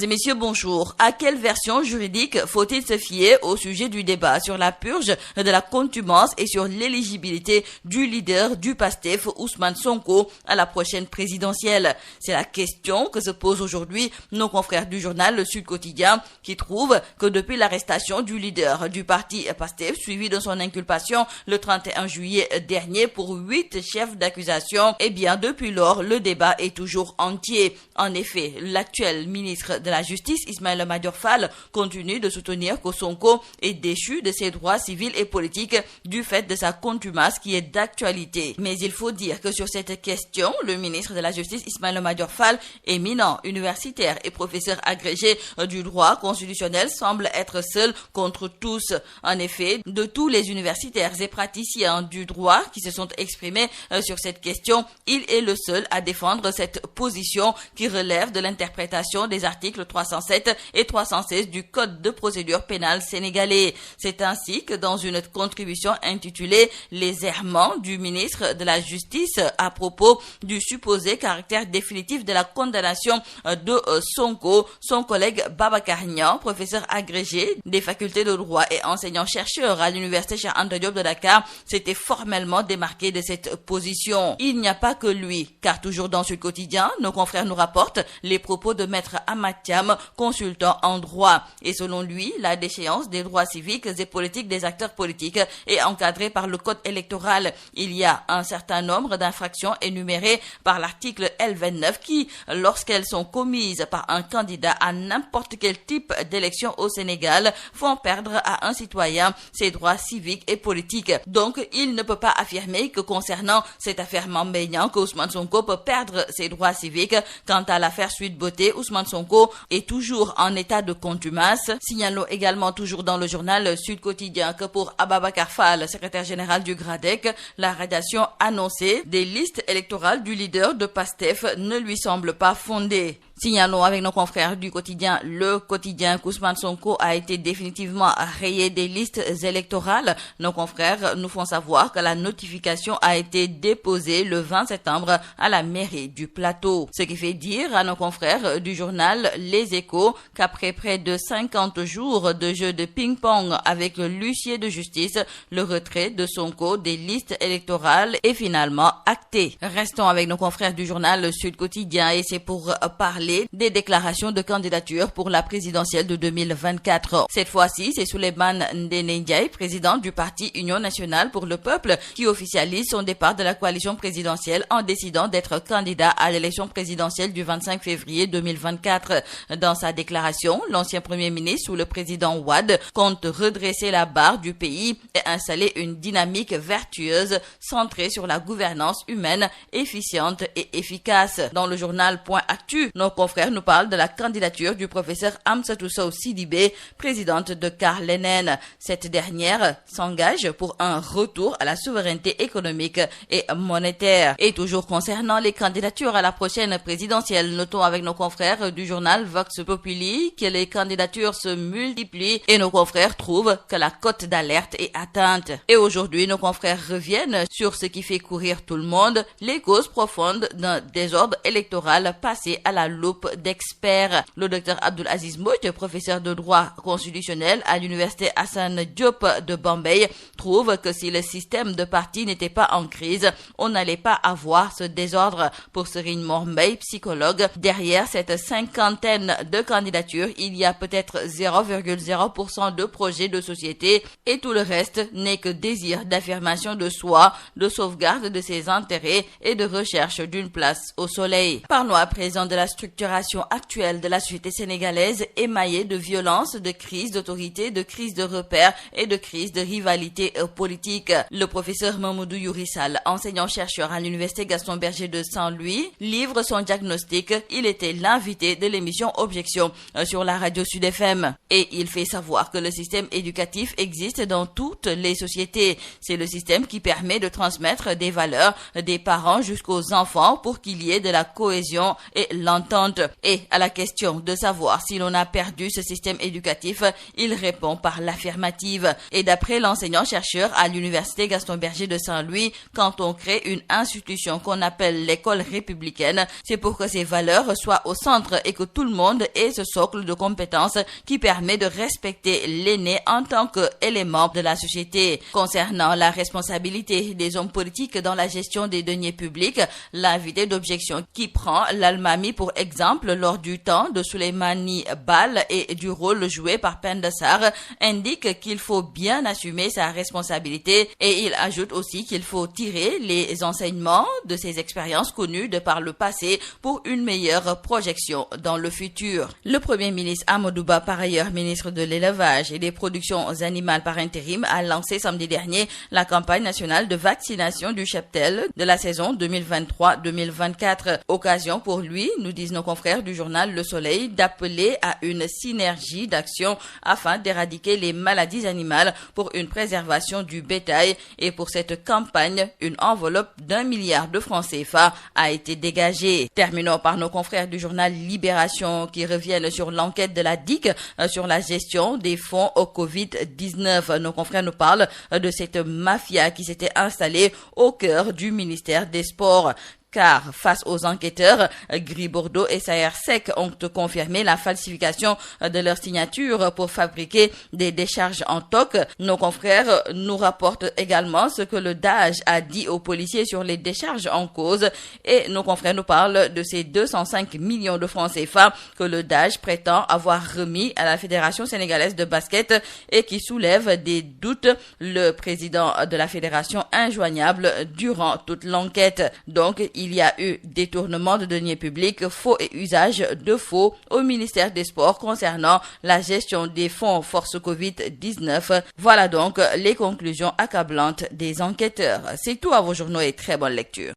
Messieurs, bonjour. À quelle version juridique faut-il se fier au sujet du débat sur la purge de la contumace et sur l'éligibilité du leader du PASTEF, Ousmane Sonko, à la prochaine présidentielle? C'est la question que se posent aujourd'hui nos confrères du journal Le Sud Quotidien, qui trouvent que depuis l'arrestation du leader du parti PASTEF, suivi de son inculpation le 31 juillet dernier pour 8 chefs d'accusation, depuis lors, le débat est toujours entier. En effet, l'actuel ministre de la Justice, Ismaïla Madior Fall, continue de soutenir que Sonko est déchu de ses droits civils et politiques du fait de sa contumace qui est d'actualité. Mais il faut dire que sur cette question, le ministre de la Justice, Ismaïla Madior Fall, éminent universitaire et professeur agrégé du droit constitutionnel, semble être seul contre tous. En effet, de tous les universitaires et praticiens du droit qui se sont exprimés sur cette question, il est le seul à défendre cette position qui relève de l'interprétation des articles 307 et 316 du Code de procédure pénale sénégalais. C'est ainsi que dans une contribution intitulée « Les errements du ministre de la Justice à propos du supposé caractère définitif de la condamnation de Sonko », son collègue Babacar Niang, professeur agrégé des facultés de droit et enseignant-chercheur à l'université Cheikh Anta Diop de Dakar, s'était formellement démarqué de cette position. Il n'y a pas que lui, car toujours dans ce quotidien, nos confrères nous rapportent les propos de Maître Amatiam, consultant en droit. Et selon lui, la déchéance des droits civiques et politiques des acteurs politiques est encadrée par le code électoral. Il y a un certain nombre d'infractions énumérées par l'article L29 qui, lorsqu'elles sont commises par un candidat à n'importe quel type d'élection au Sénégal, font perdre à un citoyen ses droits civiques et politiques. Donc, il ne peut pas affirmer que concernant cette affaire Mame Mbaye Niang, que Ousmane Sonko peut perdre ses droits civiques. Quant à l'affaire Sweet Beauté, Ousmane Sonko est toujours en état de contumace. Signalons également toujours dans le journal Sud Quotidien que pour Ababacar Fall, secrétaire général du GRADEC, la radiation annoncée des listes électorales du leader de PASTEF ne lui semble pas fondée. Signalons avec nos confrères du quotidien Le Quotidien qu'Ousmane Sonko a été définitivement rayé des listes électorales. Nos confrères nous font savoir que la notification a été déposée le 20 septembre à la mairie du Plateau. Ce qui fait dire à nos confrères du journal Les Échos qu'après près de 50 jours de jeu de ping-pong avec l'huissier de justice, le retrait de Sonko des listes électorales est finalement acté. Restons avec nos confrères du journal Sud Quotidien et c'est pour parler des déclarations de candidature pour la présidentielle de 2024. Cette fois-ci, c'est Souleymane Ndéné Ndiaye, président du parti Union nationale pour le peuple, qui officialise son départ de la coalition présidentielle en décidant d'être candidat à l'élection présidentielle du 25 février 2024. Dans sa déclaration, l'ancien premier ministre sous le président Wade compte redresser la barre du pays et installer une dynamique vertueuse centrée sur la gouvernance humaine, efficiente et efficace. Dans le journal Point Actu, nos confrères nous parlent de la candidature du professeur Amsatou Sow Sidibé, présidente de Carlenen. Cette dernière s'engage pour un retour à la souveraineté économique et monétaire. Et toujours concernant les candidatures à la prochaine présidentielle, notons avec nos confrères du journal Vox Populi que les candidatures se multiplient et nos confrères trouvent que la cote d'alerte est atteinte. Et aujourd'hui, nos confrères reviennent sur ce qui fait courir tout le monde, les causes profondes d'un désordre électoral passé à la loupe d'experts. Le docteur Abdoul Aziz Mbodj, professeur de droit constitutionnel à l'université Assane Diop de Bombay, trouve que si le système de parti n'était pas en crise, on n'allait pas avoir ce désordre. Pour Serigne Mor Mbaye, psychologue, derrière cette cinquantaine de candidatures, il y a peut-être 0,0% de projets de société et tout le reste n'est que désir d'affirmation de soi, de sauvegarde de ses intérêts et de recherche d'une place au soleil. Parlons à présent de la structuration actuelle de la société sénégalaise émaillée de violences, de crises d'autorité, de crises de repères et de crises de rivalité politique. Le professeur Mamadou Yourissal, enseignant-chercheur à l'université Gaston Berger de Saint-Louis, livre son diagnostic. Il était l'invité de l'émission Objection sur la radio Sud FM. Et il fait savoir que le système éducatif existe dans toutes les sociétés. C'est le système qui permet de transmettre des valeurs des parents jusqu'aux enfants pour qu'il y ait de la cohésion et l'entente. compte. Et à la question de savoir si l'on a perdu ce système éducatif, il répond par l'affirmative. Et d'après l'enseignant-chercheur à l'université Gaston Berger de Saint-Louis, quand on crée une institution qu'on appelle l'école républicaine, c'est pour que ces valeurs soient au centre et que tout le monde ait ce socle de compétences qui permet de respecter l'aîné en tant qu'élément de la société. Concernant la responsabilité des hommes politiques dans la gestion des deniers publics, l'invité d'objection qui prend l'Almami pour exemple lors du temps de Souleymane Baal et du rôle joué par Penda Sarr indique qu'il faut bien assumer sa responsabilité et il ajoute aussi qu'il faut tirer les enseignements de ces expériences connues de par le passé pour une meilleure projection dans le futur. Le Premier ministre Amadou Ba, par ailleurs ministre de l'élevage et des productions animales par intérim, a lancé samedi dernier la campagne nationale de vaccination du cheptel de la saison 2023-2024. Occasion pour lui, nous disent nos confrères du journal Le Soleil, d'appeler à une synergie d'action afin d'éradiquer les maladies animales pour une préservation du bétail. Et pour cette campagne, une enveloppe d'1 milliard de francs CFA a été dégagée. Terminons par nos confrères du journal Libération qui reviennent sur l'enquête de la DIC sur la gestion des fonds au Covid-19. Nos confrères nous parlent de cette mafia qui s'était installée au cœur du ministère des Sports. Car face aux enquêteurs, Gris Bordeaux et Saher Seck ont confirmé la falsification de leur signature pour fabriquer des décharges en toc. Nos confrères nous rapportent également ce que le DAGE a dit aux policiers sur les décharges en cause et nos confrères nous parlent de ces 205 millions de francs CFA que le DAGE prétend avoir remis à la Fédération sénégalaise de basket et qui soulèvent des doutes. Le président de la fédération injoignable durant toute l'enquête. Donc, il y a eu détournement de deniers publics, faux et usage de faux au ministère des Sports concernant la gestion des fonds force Covid-19. Voilà donc les conclusions accablantes des enquêteurs. C'est tout à vos journaux et très bonne lecture.